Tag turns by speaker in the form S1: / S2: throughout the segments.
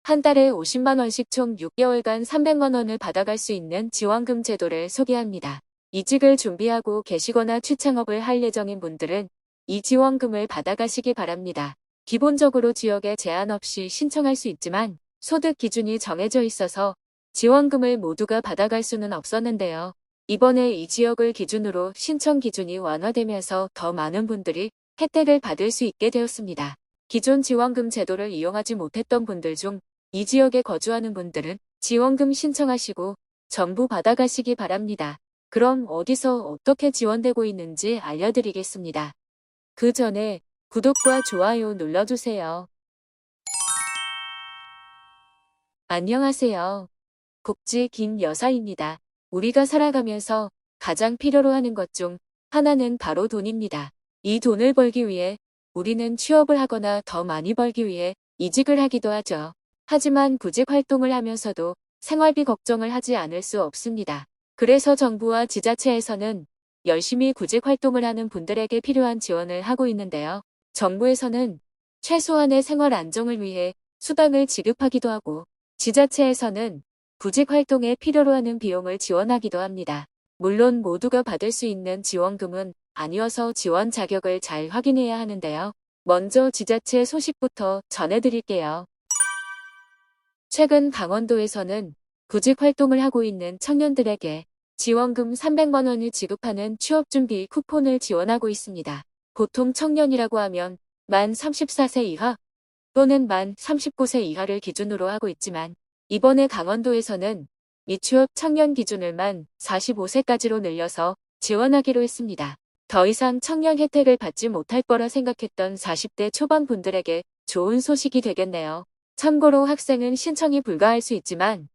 S1: 한 달에 50만 원씩 총 6개월간 300만 원을 받아갈 수 있는 지원금 제도를 소개합니다. 이직을 준비하고 계시거나 취창업을 할 예정인 분들은 이 지원금을 받아가시기 바랍니다. 기본적으로 지역에 제한 없이 신청할 수 있지만 소득 기준이 정해져 있어서 지원금을 모두가 받아갈 수는 없었는데요. 이번에 이 지역을 기준으로 신청 기준이 완화되면서 더 많은 분들이 혜택을 받을 수 있게 되었습니다. 기존 지원금 제도를 이용하지 못했던 분들 중 이 지역에 거주하는 분들은 지원금 신청하시고 전부 받아가시기 바랍니다. 그럼 어디서 어떻게 지원되고 있는지 알려드리겠습니다. 그 전에 구독과 좋아요 눌러주세요. 안녕하세요. 복지 김여사입니다. 우리가 살아가면서 가장 필요로 하는 것 중 하나는 바로 돈입니다. 이 돈을 벌기 위해 우리는 취업을 하거나 더 많이 벌기 위해 이직을 하기도 하죠. 하지만 구직 활동을 하면서도 생활비 걱정을 하지 않을 수 없습니다. 그래서 정부와 지자체에서는 열심히 구직 활동을 하는 분들에게 필요한 지원을 하고 있는데요. 정부에서는 최소한의 생활 안정을 위해 수당을 지급하기도 하고 지자체에서는 구직 활동에 필요로 하는 비용을 지원하기도 합니다. 물론 모두가 받을 수 있는 지원금은 아니어서 지원 자격을 잘 확인해야 하는데요. 먼저 지자체 소식부터 전해드릴게요. 최근 강원도에서는 구직 활동을 하고 있는 청년들에게 지원금 300만 원을 지급하는 취업준비 쿠폰을 지원하고 있습니다. 보통 청년이라고 하면 만 34세 이하 또는 만 39세 이하를 기준으로 하고 있지만 이번에 강원도에서는 미취업 청년 기준을 만 45세까지로 늘려서 지원하기로 했습니다. 더 이상 청년 혜택을 받지 못할 거라 생각했던 40대 초반 분들에게 좋은 소식이 되겠네요. 참고로 학생은 신청이 불가할 수 있지만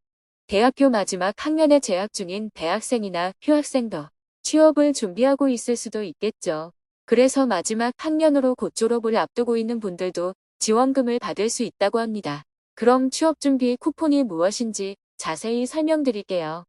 S1: 대학교 마지막 학년에 재학 중인 대학생이나 휴학생도 취업을 준비하고 있을 수도 있겠죠. 그래서 마지막 학년으로 곧 졸업을 앞두고 있는 분들도 지원금을 받을 수 있다고 합니다. 그럼 취업준비 쿠폰이 무엇인지 자세히 설명드릴게요.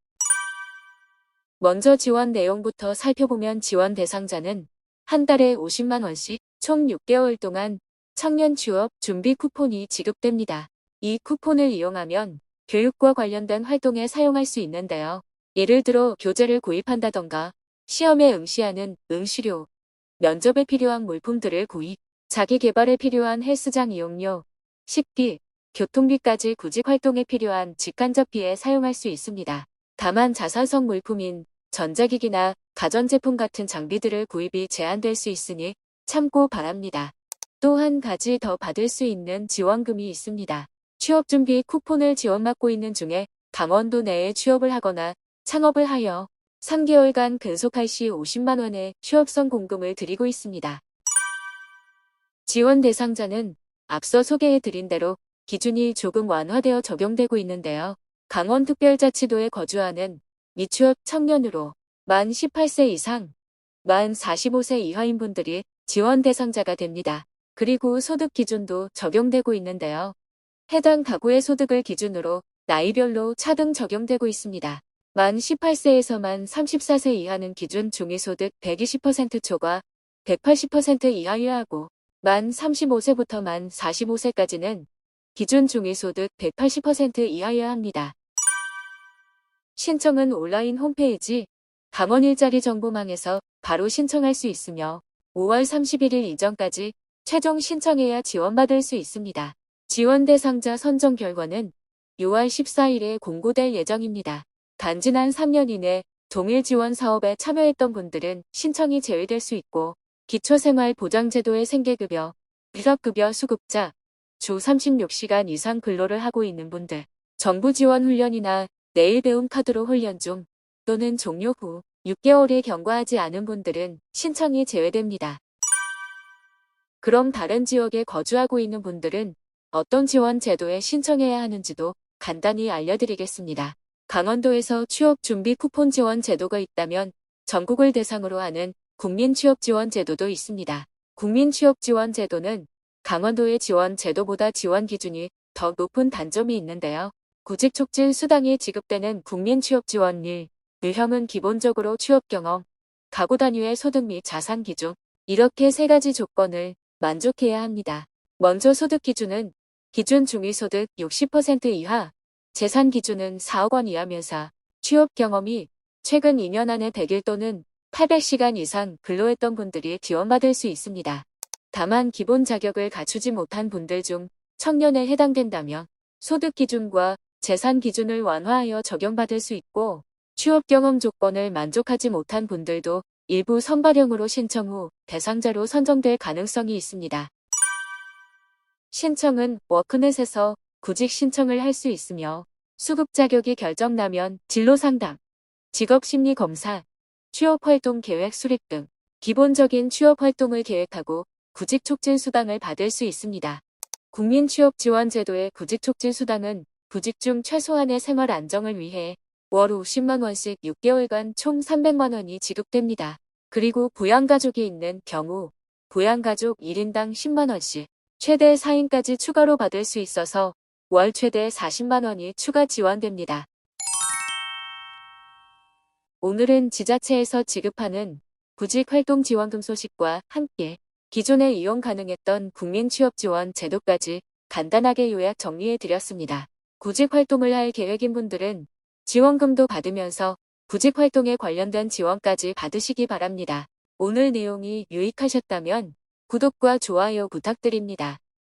S1: 먼저 지원 내용부터 살펴보면 지원 대상자는 한 달에 50만 원씩 총 6개월 동안 청년 취업 준비 쿠폰이 지급됩니다. 이 쿠폰을 이용하면 교육과 관련된 활동에 사용할 수 있는데요. 예를 들어 교재를 구입한다던가 시험에 응시하는 응시료, 면접에 필요한 물품들을 구입, 자기 개발에 필요한 헬스장 이용료, 식비, 교통비까지 구직 활동에 필요한 직간접비에 사용할 수 있습니다. 다만 자산성 물품인 전자기기나 가전제품 같은 장비들을 구입이 제한될 수 있으니 참고 바랍니다. 또 한 가지 더 받을 수 있는 지원금이 있습니다. 취업준비 쿠폰을 지원받고 있는 중에 강원도 내에 취업을 하거나 창업을 하여 3개월간 근속할 시 50만 원의 취업성 공금을 드리고 있습니다. 지원 대상자는 앞서 소개해드린 대로 기준이 조금 완화되어 적용되고 있는데요. 강원특별자치도에 거주하는 미취업 청년으로 만 18세 이상, 만 45세 이하인 분들이 지원 대상자가 됩니다. 그리고 소득 기준도 적용되고 있는데요. 해당 가구의 소득을 기준으로 나이별로 차등 적용되고 있습니다. 만 18세에서 만 34세 이하는 기준 중위소득 120% 초과 180% 이하여야 하고 만 35세부터 만 45세까지는 기준 중위소득 180% 이하여야 합니다. 신청은 온라인 홈페이지 강원 일자리 정보망에서 바로 신청할 수 있으며 5월 31일 이전까지 최종 신청해야 지원받을 수 있습니다. 지원 대상자 선정 결과는 6월 14일에 공고될 예정입니다. 단 지난 3년 이내 동일 지원 사업에 참여했던 분들은 신청이 제외될 수 있고 기초생활보장제도의 생계급여, 비석급여 수급자, 주 36시간 이상 근로를 하고 있는 분들, 정부 지원 훈련이나 내일 배움 카드로 훈련 중 또는 종료 후 6개월에 경과하지 않은 분들은 신청이 제외됩니다. 그럼 다른 지역에 거주하고 있는 분들은 어떤 지원 제도에 신청해야 하는지도 간단히 알려드리겠습니다. 강원도에서 취업준비 쿠폰 지원 제도가 있다면 전국을 대상으로 하는 국민취업지원제도도 있습니다. 국민취업지원제도는 강원도의 지원 제도보다 지원 기준이 더 높은 단점이 있는데요. 구직촉진 수당이 지급되는 국민취업지원 1, 유형은 기본적으로 취업경험, 가구 단위의 소득 및 자산 기준, 이렇게 세 가지 조건을 만족해야 합니다. 먼저 소득 기준은 기준 중위소득 60% 이하, 재산 기준은 4억 원 이하면서 취업 경험이 최근 2년 안에 100일 또는 800시간 이상 근로했던 분들이 지원받을 수 있습니다. 다만 기본 자격을 갖추지 못한 분들 중 청년에 해당된다면 소득 기준과 재산 기준을 완화하여 적용받을 수 있고, 취업 경험 조건을 만족하지 못한 분들도 일부 선발형으로 신청 후 대상자로 선정될 가능성이 있습니다. 신청은 워크넷에서 구직 신청을 할 수 있으며, 수급 자격이 결정나면 진로 상담, 직업 심리 검사, 취업 활동 계획 수립 등 기본적인 취업 활동을 계획하고 구직 촉진 수당을 받을 수 있습니다. 국민취업지원제도의 구직 촉진 수당은 구직 중 최소한의 생활 안정을 위해 월 50만 원씩 6개월간 총 300만 원이 지급됩니다. 그리고 부양가족이 있는 경우 부양가족 1인당 10만 원씩, 최대 4인까지 추가로 받을 수 있어서 월 최대 40만 원이 추가 지원됩니다. 오늘은 지자체에서 지급하는 구직활동지원금 소식과 함께 기존에 이용 가능했던 국민취업지원 제도까지 간단하게 요약 정리해드렸습니다. 구직활동을 할 계획인 분들은 지원금도 받으면서 구직활동에 관련된 지원까지 받으시기 바랍니다. 오늘 내용이 유익하셨다면 구독과 좋아요 부탁드립니다.